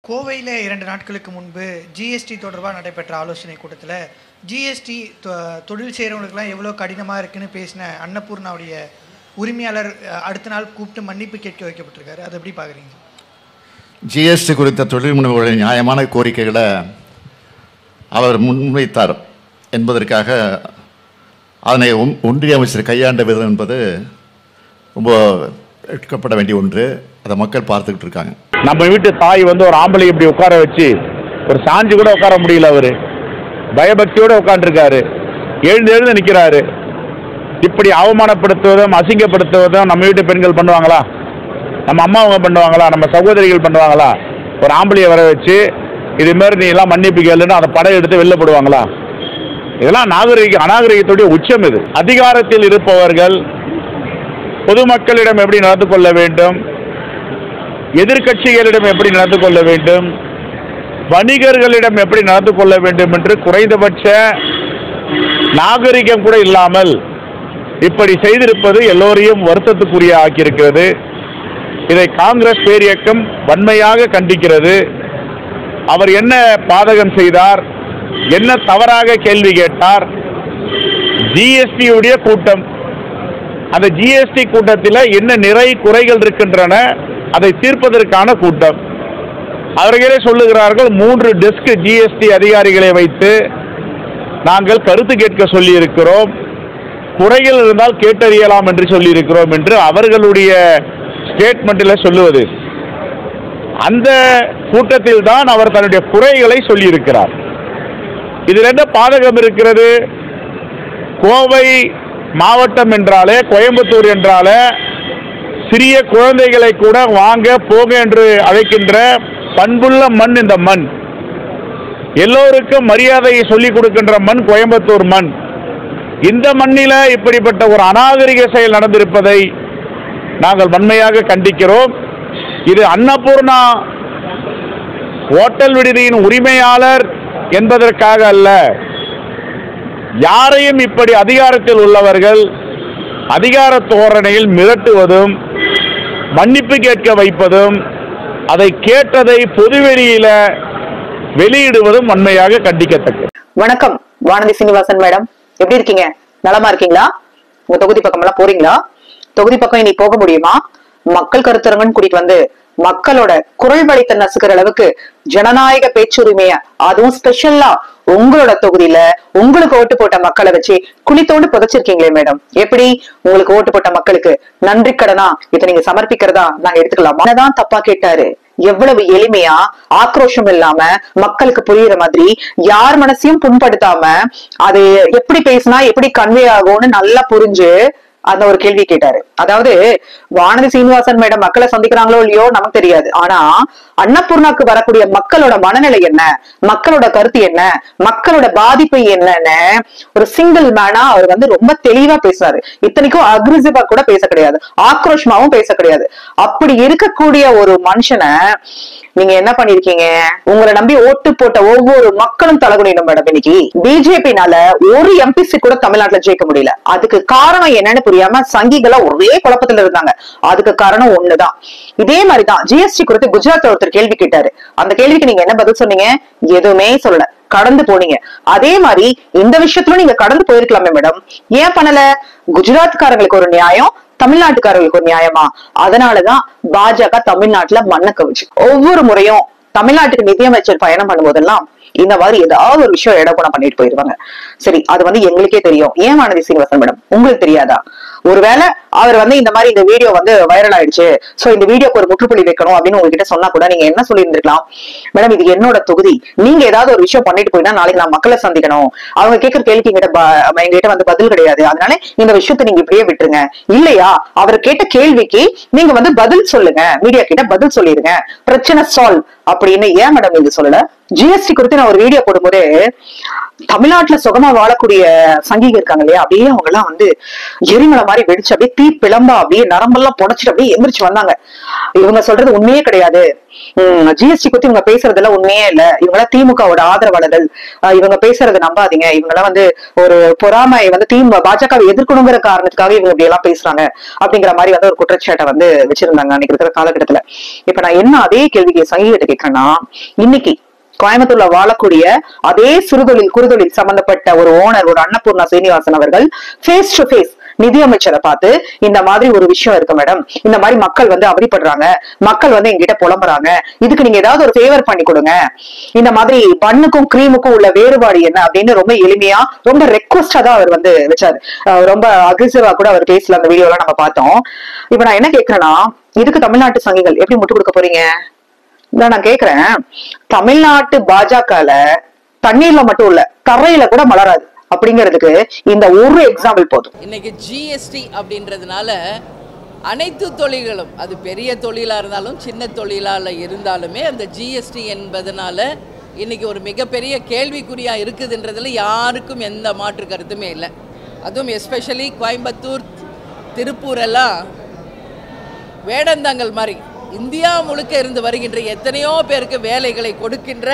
கோவையில் 2 நாட்களுக்கு முன்பு ஜிஎஸ்டி தொடர்பாக நடைபெற்ற ஆலோசனை கூட்டத்தில் ஜிஎஸ்டி தொழில் செய்கிறவங்களுக்குலாம் எவ்வளோ கடினமாக இருக்குன்னு பேசின அன்னபூர்ணாவுடைய உரிமையாளர் அடுத்த நாள் கூப்பிட்டு மன்னிப்பு கேட்க வைக்கப்பட்டிருக்காரு. அதை எப்படி பார்க்குறீங்க? ஜிஎஸ்டி குறித்த தொழில் முனைவோருடைய நியாயமான கோரிக்கைகளை அவர் முன்வைத்தார் என்பதற்காக அதனை ஒன்றிய அமைச்சர் கையாண்ட விதம் என்பது ரொம்ப எடுக்கப்பட வேண்டிய ஒன்று. அதை மக்கள் பார்த்துக்கிட்டு இருக்காங்க. நம்ம வீட்டு தாய் ஒரு ஆம்பளை இப்படி உட்கார வச்சு ஒரு சாஞ்சு கூட உட்கார முடியல. அவரு பயபக்தியோட உட்காந்துருக்காரு, எழுந்து நிற்கிறாரு. இப்படி அவமானப்படுத்துவதும் அசிங்கப்படுத்துவதும் நம்ம வீட்டு பெண்கள் பண்ணுவாங்களா? நம்ம அம்மாவங்க பண்ணுவாங்களா? நம்ம சகோதரிகள் பண்ணுவாங்களா? ஒரு ஆம்பளையை வர வச்சு இது மாதிரி நீ எல்லாம் மன்னிப்பு கேளுன்னு அதை படம் எடுத்து வெளில போடுவாங்களா? இதெல்லாம் அநாகரிகத்துடைய உச்சம். இது அதிகாரத்தில் இருப்பவர்கள் பொதுமக்களிடம் எப்படி நடந்து கொள்ள வேண்டும், எதிர்கட்சிகளிடம் எப்படி நடந்து கொள்ள வேண்டும், வணிகர்களிடம் எப்படி நடந்து கொள்ள வேண்டும் என்று குறைந்தபட்ச நாகரிகம் கூட இல்லாமல் இப்படி செய்திருப்பது எல்லோரையும் வருத்தத்துக்குரிய ஆக்கியிருக்கிறது. இதை காங்கிரஸ் பேரியக்கம் வன்மையாக கண்டிக்கிறது. அவர் என்ன பாதகம் செய்தார், என்ன தவறாக கேள்வி கேட்டார்? ஜிஎஸ்டியுடைய கூட்டம், அந்த ஜிஎஸ்டி கூட்டத்தில் என்ன நிறை குறைகள் இருக்கின்றன அதை தீர்ப்பதற்கான கூட்டம். அவர்களே சொல்லுகிறார்கள் 3 டெஸ்க் ஜிஎஸ்டி அதிகாரிகளை வைத்து நாங்கள் கருத்து கேட்க சொல்லி இருக்கிறோம், குறைகள் இருந்தால் கேட்டறியலாம் என்று சொல்லி இருக்கிறோம் என்று அவர்களுடைய ஸ்டேட்மெண்ட்டில் சொல்லுவது. அந்த கூட்டத்தில் தான் அவர் தன்னுடைய குறைகளை சொல்லி இருக்கிறார். இதில் என்ன பாதகம் இருக்கிறது? கோவை மாவட்டம் என்றாலே, கோயம்புத்தூர் என்றாலே சிறிய குழந்தைகளை கூட வாங்க போக என்று அழைக்கின்ற பண்புள்ள மண் இந்த மண். எல்லோருக்கும் மரியாதையை சொல்லிக் கொடுக்கின்ற மண் கோயம்புத்தூர் மண். இந்த மண்ணில இப்படிப்பட்ட ஒரு அநாகரிக செயல் நடந்திருப்பதை நாங்கள் வன்மையாக கண்டிக்கிறோம். இது அன்னபூர்ணா ஹோட்டல் விடுதியின் உரிமையாளர் என்பதற்காக அல்ல. யாரையும் இப்படி அதிகாரத்தில் உள்ளவர்கள் அதிகார தோரணையில் மிரட்டுவதும் மன்னிப்பு கேட்க வைப்பதும் அதை கேட்டதை பொதுவெளியில வெளியிடுவதும் வன்மையாக கண்டிக்கத்தக்கது. வணக்கம் வானதி சீனிவாசன் மேடம், எப்படி இருக்கீங்க? நலமா இருக்கீங்களா? உங்க தொகுதி பக்கம் எல்லாம் போறீங்களா? தொகுதி பக்கம் இனி போக முடியுமா? மக்கள் கருத்தரங்கன்னு கூட்டிட்டு வந்து மக்களோட குரல் வலித்த நசுக்கிற அளவுக்கு ஜனநாயக பேச்சுரிமைய, அதுவும் ஸ்பெஷல்லா உங்களோட தொகுதியில உங்களுக்கு ஓட்டு போட்ட மக்களை வச்சு குளித்தோண்டு புதைச்சிருக்கீங்களே மேடம். எப்படி உங்களுக்கு ஓட்டு போட்ட மக்களுக்கு நன்றி கடனா இதை நீங்க சமர்ப்பிக்கிறதா நாங்க எடுத்துக்கலாமா? தான் தப்பா கேட்டாரு. எவ்வளவு எளிமையா, ஆக்ரோஷம் இல்லாம, மக்களுக்கு புரியுற மாதிரி, யார் மனசையும் புண்படுத்தாம அது எப்படி பேசினா எப்படி கன்வே ஆகும்னு நல்லா புரிஞ்சு அந்த ஒரு கேள்வி கேட்டாரு. அதாவது வானதி சீனிவாசன் மேடம் மக்களை சந்திக்கிறாங்களோ இல்லையோ நமக்கு தெரியாது. ஆனா அன்னபூர்ணாக்கு வரக்கூடிய மக்களோட மனநிலை என்ன, மக்களோட கருத்து என்ன, மக்களோட பாதிப்பு என்னன்னு ஒரு சிங்கிள் மேனா அவர் ரொம்ப தெளிவா பேசுறாரு. இத்தனைக்கும் அக்ரெசிவா கூட பேச கிடையாது, ஆக்ரோஷமாவும் பேச கிடையாது. அப்படி இருக்கக்கூடிய ஒரு மனுஷனை நீங்க என்ன பண்ணிருக்கீங்க? உங்களை நம்பி ஓட்டு போட்ட ஒவ்வொரு மக்களும் தலகுனிடும் மேடம். இன்னைக்கு பிஜேபினால ஒரு எம்பிசி கூட தமிழ்நாட்டுல ஜெயிக்க முடியல. அதுக்கு காரணம் என்னன்னு புரியாம சங்கிகளா ஒரே குழப்பத்துல இருந்தாங்க. அதுக்கு காரணம் ஒண்ணுதான். இதே மாதிரிதான் ஜிஎஸ்டி குறித்து குஜராத்ல ஒருத்தர் கேள்வி கேட்டாரு. அந்த கேள்விக்கு நீங்க என்ன பதில் சொன்னீங்க? எதுவுமே சொல்லல, கடந்து போனீங்க. அதே மாதிரி இந்த விஷயத்துல நீங்க கடந்து போயிருக்கலாமே மேடம், ஏன் பண்ணல? குஜராத்காரங்களுக்கு ஒரு நியாயம், தமிழ்நாட்டுக்காரர்களுக்கு ஒரு நியாயமா? அதனாலதான் பாஜக தமிழ்நாட்டுல மண்ணை கவிச்சு ஒவ்வொரு முறையும் தமிழ்நாட்டுக்கு நிதியமைச்சர் பயணம் பண்ணும்போதெல்லாம் இந்த மாதிரி ஏதாவது ஒரு விஷயம் இடப்படம் பண்ணிட்டு போயிருவாங்க. சரி, அது எங்களுக்கே தெரியும். ஏன் வானதி சீனிவாசன் மேடம் உங்களுக்கு தெரியாதா? ஒருவேளை அவர் இந்த மாதிரி இந்த வீடியோ வைரல் ஆயிடுச்சு, சோ இந்த வீடியோக்கு ஒரு முற்றுப்புள்ளி வைக்கணும் அப்படின்னு உங்ககிட்ட சொன்னா கூட நீங்க என்ன சொல்லி இருந்திருக்கலாம்? மேடம், இது என்னோட தொகுதி, நீங்க ஏதாவது ஒரு விஷயம் பண்ணிட்டு போயிட்டா நாளைக்கு நான் மக்களை சந்திக்கணும், அவங்க கேட்கிற கேள்விக்கு எங்கிட்ட பதில் கிடையாது, அதனால இந்த விஷயத்தை நீங்க இப்படியே விட்டுருங்க. இல்லையா, அவர் கேட்ட கேள்விக்கு நீங்க பதில் சொல்லுங்க, மீடியா கிட்ட பதில் சொல்லிருங்க, பிரச்சனை சால்வ் அப்படின்னு ஏன் மேடம் இது சொல்லல? ஜிஎஸ்டி குறித்து நான் ஒரு வீடியோ போடும்போது தமிழ்நாட்டுல சுகமா வாழக்கூடிய சங்கிகள் இருக்காங்க இல்லையா, அப்படியே அவங்க எல்லாம் எரிமலை மாதிரி மாதிரி வெடிச்சு அப்படியே தீ பிளம்பா அப்படியே நரம்பெல்லாம் புடைச்சிட்டு அப்படியே எந்திரிச்சு வந்தாங்க. இவங்க சொல்றது உண்மையே கிடையாது, ஜிஎஸ்டி பத்தி இவங்க பேசுறதுல உண்மையே இல்ல, இவங்க திமுகவோட ஆதரவாளர்கள், இவங்க பேசுறது நம்பாதீங்க, இவங்கெல்லாம் ஒரு பொறாமை பாஜகவை எதிர்க்கணுங்கிற காரணத்துக்காக இவங்க இப்படி எல்லாம் பேசுறாங்க அப்படிங்கிற மாதிரி ஒரு குற்றச்சாட்டை வச்சிருந்தாங்க அன்னைக்கு இருக்கிற காலகட்டத்துல. இப்ப நான் என்ன அதே கேள்விக்கு சங்கீகிட்ட கேட்கிறேன்னா, இன்னைக்கு கோயம்புத்தூர்ல வாழக்கூடிய அதே சிறுதொழில் குறுதொழில் சம்பந்தப்பட்ட ஒரு ஓனர், ஒரு அன்னபூர்ணா சீனிவாசன் அவர்கள் ஃபேஸ் டு ஃபேஸ் நிதியமைச்சரை பார்த்து இந்த மாதிரி ஒரு விஷயம் இருக்கு மேடம், இந்த மாதிரி மக்கள் அவதிப்படுறாங்க, மக்கள் எங்கிட்ட புலம்புறாங்க, இதுக்கு நீங்க ஏதாவது ஒரு ஃபேவர் பண்ணி கொடுங்க, இந்த மாதிரி பண்ணுக்கும் கிரீமுக்கும் உள்ள வேறுபாடு என்ன அப்படின்னு ரொம்ப எளிமையா ரொம்ப ரெக்வஸ்டா தான் அவர் வச்சாரு. ரொம்ப அக்ரெசிவா கூட அவர் பேசல, அந்த வீடியோ எல்லாம் நம்ம பார்த்தோம். இப்ப நான் என்ன கேட்கிறேன்னா, இதுக்கு தமிழ்நாட்டு சங்கிகள் எப்படி முட்டு கொடுக்க போறீங்க? நான் கேக்குறேன், தமிழ்நாட்டு பாஜகல தண்ணீர்ல மட்டும் இல்ல தரையில கூட மலராது அப்படிங்கிறதுக்கு இந்த ஒரு எக்ஸாம்பிள் போதும். இன்னைக்கு ஜிஎஸ்டி அப்படின்றதுனால அனைத்து தொழில்களும், அது பெரிய தொழிலா இருந்தாலும் சின்ன தொழிலால இருந்தாலுமே, அந்த ஜிஎஸ்டி என்பதனால இன்னைக்கு ஒரு மிகப்பெரிய கேள்விக்குறியா இருக்குதுன்றதுல யாருக்கும் எந்த மாற்று கருத்துமே இல்லை. அதுவும் எஸ்பெஷலி கோயம்புத்தூர், திருப்பூர் எல்லாம் வேடந்தாங்கல் மாதிரி இந்தியா முழுக்க இருந்து வருகின்ற எத்தனையோ பேருக்கு வேலைகளை கொடுக்கின்ற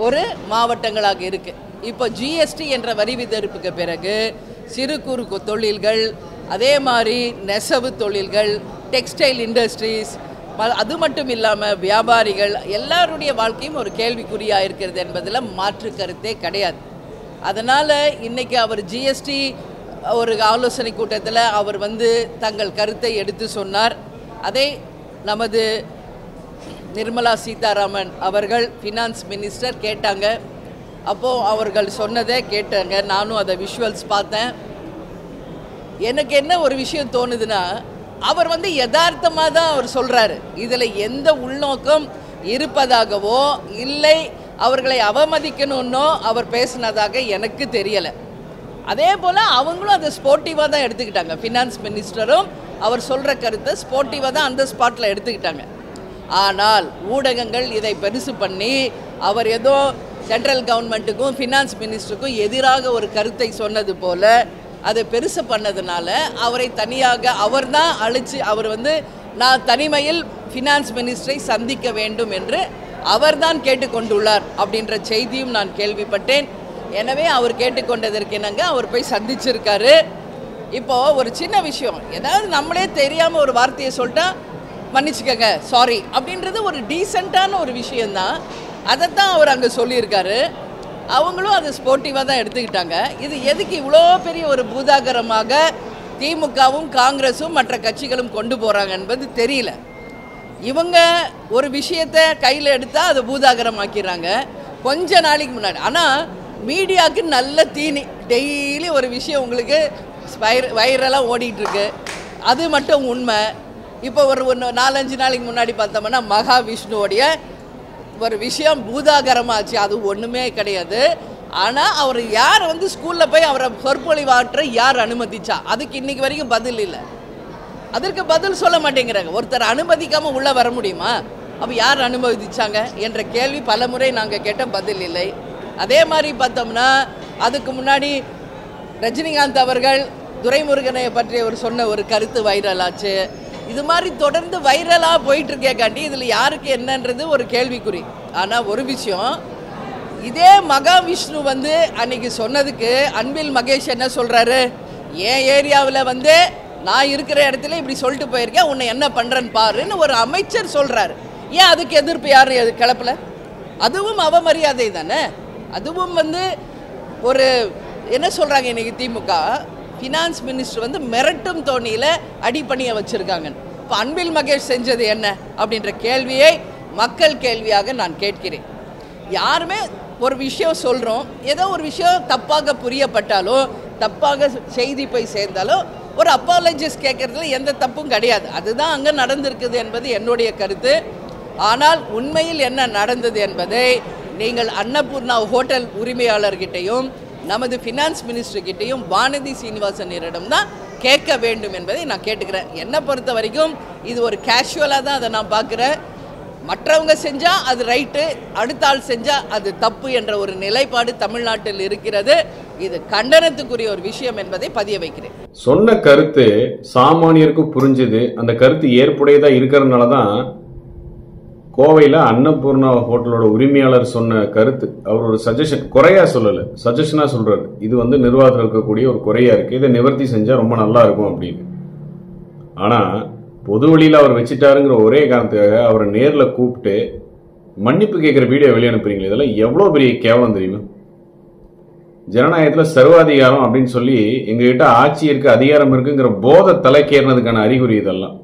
ஒரு மாவட்டங்களாக இருக்கு. இப்போ ஜிஎஸ்டி என்ற வரி விதிப்புக்கு பிறகு சிறு குறு தொழில்கள், அதே மாதிரி நெசவு தொழில்கள், டெக்ஸ்டைல் இண்டஸ்ட்ரீஸ், அது மட்டும் இல்லாமல் வியாபாரிகள் எல்லாருடைய வாழ்க்கையும் ஒரு கேள்விக்குறியாக இருக்கிறது என்பதில் மாற்று கருத்தே கிடையாது. அதனால் இன்றைக்கி அவர் ஜிஎஸ்டி ஒரு ஆலோசனை கூட்டத்தில் அவர் தங்கள் கருத்தை எடுத்து சொன்னார். அதை நமது நிர்மலா சீதாராமன் அவர்கள் ஃபினான்ஸ் மினிஸ்டர் கேட்டாங்க. அப்போது அவர்கள் சொன்னதை கேட்டாங்க, நானும் அதை விஷுவல்ஸ் பார்த்தேன். எனக்கு என்ன ஒரு விஷயம் தோணுதுன்னா, அவர் யதார்த்தமாக தான் அவர் சொல்கிறாரு, இதில் எந்த உள்நோக்கம் இருப்பதாகவோ இல்லை அவர்களை அவமதிக்கணுன்னோ அவர் பேசினதாக எனக்கு தெரியலை. அதே போல் அவங்களும் அதை ஸ்போர்ட்டிவாக தான் எடுத்துக்கிட்டாங்க. ஃபினான்ஸ் மினிஸ்டரும் அவர் சொல்கிற கருத்தை ஸ்போர்ட்டிவாக தான் அந்த ஸ்பாட்டில் எடுத்துக்கிட்டாங்க. ஆனால் ஊடகங்கள் இதை பெருசு பண்ணி அவர் ஏதோ சென்ட்ரல் கவர்மெண்ட்டுக்கும் ஃபினான்ஸ் மினிஸ்டருக்கும் எதிராக ஒரு கருத்தை சொன்னது போல் அதை பெருசு பண்ணதுனால அவரை தனியாக அவர் தான் அழைச்சி அவர் நான் தனிமையில் ஃபினான்ஸ் மினிஸ்டரை சந்திக்க வேண்டும் என்று அவர்தான் கேட்டுக்கொண்டுள்ளார் அப்படின்ற செய்தியும் நான் கேள்விப்பட்டேன். எனவே அவர் கேட்டுக்கொண்டதற்கு என்னங்க அவர் போய் சந்திச்சிருக்காரு. இப்போது ஒரு சின்ன விஷயம், ஏதாவது நம்மளே தெரியாமல் ஒரு வார்த்தையை சொல்லிட்டா மன்னிச்சுக்கங்க சாரி அப்படின்றது ஒரு டீசெண்டான ஒரு விஷயந்தான். அதைத்தான் அவர் அங்கே சொல்லியிருக்காரு. அவங்களும் அதை ஸ்போர்ட்டிவாக தான் எடுத்துக்கிட்டாங்க. இது எதுக்கு இவ்வளோ பெரிய ஒரு பூதாகரமாக திமுகவும் காங்கிரஸும் மற்ற கட்சிகளும் கொண்டு போகிறாங்க என்பது தெரியல. இவங்க ஒரு விஷயத்தை கையில் எடுத்தால் அதை பூதாகரமாக்கிறாங்க கொஞ்ச நாளைக்கு முன்னாடி. ஆனால் மீடியாவுக்கு நல்ல தீனி, டெய்லி ஒரு விஷயம் உங்களுக்கு வைரலாக ஓடிட்டுருக்கு. அது மட்டும் உண்மை. இப்போ ஒரு 4-5 நாளைக்கு முன்னாடி பார்த்தோம்னா மகாவிஷ்ணுவோடைய ஒரு விஷயம் பூதாகரமாச்சு. அது ஒன்றுமே கிடையாது. ஆனால் அவர் யார் ஸ்கூலில் போய் அவரை சொற்பொழிவாற்ற யார் அனுமதிச்சா, அதுக்கு இன்றைக்கி வரைக்கும் பதில் இல்லை. அதற்கு பதில் சொல்ல மாட்டேங்கிறாங்க. ஒருத்தர் அனுமதிக்காமல் உள்ளே வர முடியுமா? அப்போ யார் அனுமதிச்சாங்க என்ற கேள்வி பல முறை நாங்கள் கேட்ட பதில் இல்லை. அதே மாதிரி பார்த்தோம்னா அதுக்கு முன்னாடி ரஜினிகாந்த் அவர்கள் துரைமுருகனை பற்றி அவர் சொன்ன ஒரு கருத்து வைரலாச்சு. இது மாதிரி தொடர்ந்து வைரலாக போயிட்டுருக்கேக்காண்டி இதில் யாருக்கு என்னன்றது ஒரு கேள்விக்குறி. ஆனால் ஒரு விஷயம், இதே மகாவிஷ்ணு அன்னைக்கு சொன்னதுக்கு அன்பில் மகேஷ் என்ன சொல்கிறாரு, என் ஏரியாவில் நான் இருக்கிற இடத்துல இப்படி சொல்லிட்டு போயிருக்கேன், உன்னை என்ன பண்ணுறேன்னு பாருன்னு ஒரு அமைச்சர் சொல்கிறாரு. ஏன் அதுக்கு எதிர்ப்பு யாரும் கிளப்பல? அதுவும் அவமரியாதை தானே. அதுவும் ஒரு என்ன சொல்கிறாங்க, இன்றைக்கி திமுக ஃபினான்ஸ் மினிஸ்டர் மிரட்டும் தோணியில் அடிப்பணியை வச்சுருக்காங்க. இப்போ அன்பில் மகேஷ் செஞ்சது என்ன அப்படின்ற கேள்வியை மக்கள் கேள்வியாக நான் கேட்கிறேன். யாருமே ஒரு விஷயம் சொல்கிறோம், ஏதோ ஒரு விஷயம் தப்பாக புரியப்பட்டாலோ தப்பாக செய்தி போய் சேர்ந்தாலோ ஒரு அப்பாலஜிஸ் கேட்குறதுல எந்த தப்பும் கிடையாது. அதுதான் அங்கே நடந்திருக்குது என்பது என்னுடைய கருத்து. ஆனால் உண்மையில் என்ன நடந்தது என்பதை நீங்கள் அன்னபூர்ணா ஹோட்டல் உரிமையாளர்கிட்டையும் நமது ஃபினான்ஸ் மினிஸ்டர்கிட்டையும் வானதி சீனிவாசனிடம் தான் கேட்க வேண்டும் என்பதை நான் கேட்டுக்கிறேன். என்னை பொறுத்த வரைக்கும் இது ஒரு கேஷுவலாக தான் அதை நான் பார்க்குறேன். மற்றவங்க செஞ்சால் அது ரைட்டு, அடுத்த ஆள் செஞ்சால் அது தப்பு என்ற ஒரு நிலைப்பாடு தமிழ்நாட்டில் இருக்கிறது. இது கண்டனத்துக்குரிய ஒரு விஷயம் என்பதை பதிய வைக்கிறேன். சொன்ன கருத்து சாமானியருக்கு புரிஞ்சுது, அந்த கருத்து ஏற்புடையதா இருக்கிறதுனால தான் கோவையில் அன்னபூர்ணா ஹோட்டலோட உரிமையாளர் சொன்ன கருத்து, அவர் ஒரு சஜஷன், குறையா சொல்லலை, சஜஷனாக சொல்றாரு. இது வந்து நிர்வாகத்தில் இருக்கக்கூடிய ஒரு குறையா இருக்கு, இதை நிவர்த்தி செஞ்சால் ரொம்ப நல்லா இருக்கும் அப்படின்னு. ஆனால் பொது வழியில் அவர் வச்சுட்டாருங்கிற ஒரே காரணத்துக்காக அவரை நேரில் கூப்பிட்டு மன்னிப்பு கேட்குற வீடியோ வெளியே அனுப்புறீங்களே, இதெல்லாம் எவ்வளோ பெரிய கேவலம் தெரியுமா? ஜனநாயகத்தில் சர்வாதிகாரம் அப்படின்னு சொல்லி எங்ககிட்ட ஆட்சி இருக்கு, அதிகாரம் இருக்குங்கிற போதை தலைக்கேறினதுக்கான அறிகுறி இதெல்லாம்.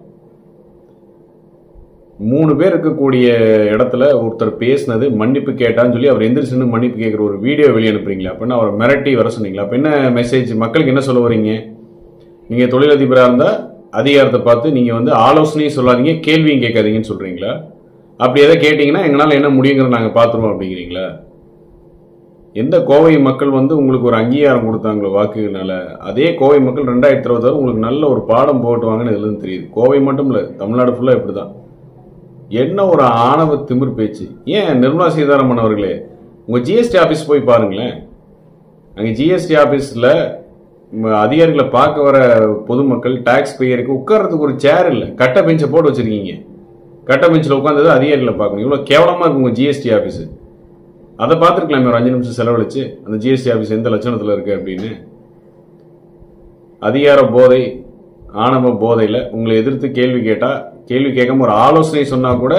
3 பேர் இருக்கக்கூடிய இடத்துல ஒருத்தர் பேசினது மன்னிப்பு கேட்டான்னு சொல்லி அவர் எந்திரிச்சுன்னு மன்னிப்பு கேட்குற ஒரு வீடியோ வெளியே அனுப்புறீங்களா? அப்படின்னா அவரை மிரட்டி வர சொன்னீங்களா? அப்போ என்ன மெசேஜ் மக்களுக்கு என்ன சொல்ல வரீங்க? நீங்கள் தொழிலதிபராக இருந்தால் அதிகாரத்தை பார்த்து நீங்கள் வந்து ஆலோசனையும் சொல்லாதீங்க, கேள்வியும் கேட்காதீங்கன்னு சொல்கிறீங்களா? அப்படி எதை கேட்டிங்கன்னா எங்களால் என்ன முடியுங்கிறத நாங்கள் பார்த்துருவோம் அப்படிங்கிறீங்களா? எந்த கோவை மக்கள் வந்து உங்களுக்கு ஒரு அங்கீகாரம் கொடுத்தாங்களோ வாக்குகள்னால, அதே கோவை மக்கள் 2026 உங்களுக்கு நல்ல ஒரு பாடம் போட்டுவாங்கன்னு இதுலேருந்து தெரியுது. கோவை மட்டும் இல்லை, தமிழ்நாடு ஃபுல்லாக இப்படி தான். என்ன ஒரு ஆணவ திமிர் பேச்சு! ஏன் நிர்மலா சீதாராமன் அவர்களே, உங்கள் ஜிஎஸ்டி ஆஃபீஸ் போய் பாருங்களேன். அங்கே ஜிஎஸ்டி ஆஃபீஸில் அதிகாரிகளை பார்க்க வர பொதுமக்கள், டாக்ஸ் பேயருக்கு உட்கார்றதுக்கு ஒரு சேர் இல்லை, கட்ட பெஞ்சை போட்டு வச்சுருக்கீங்க. கட்ட பெஞ்சில் உட்காந்தது அதிகாரிகளை பார்க்கணும். இவ்வளோ கேவலமாக இருக்கு உங்கள் ஜிஎஸ்டி ஆஃபீஸு. அதை பார்த்துருக்கலாமே ஒரு 5 நிமிஷம் செலவழிச்சு, அந்த ஜிஎஸ்டி ஆஃபீஸ் எந்த லட்சணத்தில் இருக்குது அப்படின்னு. அதிகார போதை, ஆணவ போதையில் உங்களை எதிர்த்து கேள்வி கேட்டால், கேள்வி கேட்காம ஒரு ஆலோசனை சொன்னால் கூட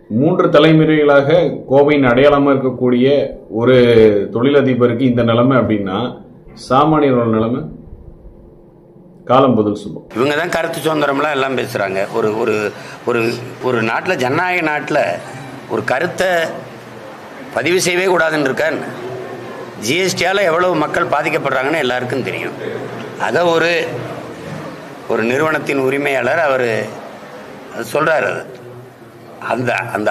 3 தலைமுறைகளாக கோவையின் அடையாளமாக இருக்கக்கூடிய ஒரு தொழிலதிபருக்கு இந்த நிலைமை அப்படின்னா சாமானியரோட நிலைமை காலம் பதில் சொல்லும். இவங்க தான் கருத்து சுதந்திரம்லாம் எல்லாம் பேசுகிறாங்க. ஒரு ஒரு ஒரு ஒரு நாட்டில், ஜனநாயக நாட்டில் ஒரு கருத்தை பதிவு செய்யவே கூடாதுன்னு இருக்கார். ஜிஎஸ்டியால் எவ்வளவு மக்கள் பாதிக்கப்படுறாங்கன்னு எல்லாருக்கும் தெரியும். அதை ஒரு நிறுவனத்தின் உரிமையாளர் அவர் சொல்கிறார்.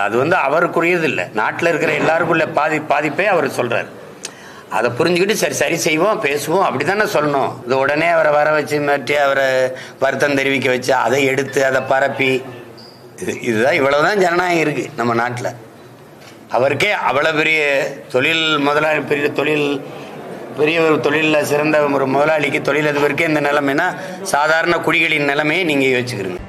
அது வந்து அவருக்குரியது இல்லை, நாட்டில் இருக்கிற எல்லாருக்குள்ள பாதிப்பே அவர் சொல்கிறார். அதை புரிஞ்சுக்கிட்டு சரி செய்வோம், பேசுவோம், அப்படி தானே சொல்லணும். இது உடனே அவரை வர வச்சு மிரட்டி அவரை வருத்தம் தெரிவிக்க வச்சு அதை எடுத்து அதை பரப்பி, இதுதான் இவ்வளவுதான் ஜனநாயகம் இருக்குது நம்ம நாட்டில். அவருக்கே அவ்வளோ பெரிய தொழில் முதலாளி, பெரிய ஒரு தொழிலில் சிறந்த ஒரு முதலாளிக்கு, தொழிலதிபருக்கே இந்த நிலைமைனா சாதாரண குடிகளின் நிலைமையை நீங்கள் யோசிச்சுக்கிறீங்க.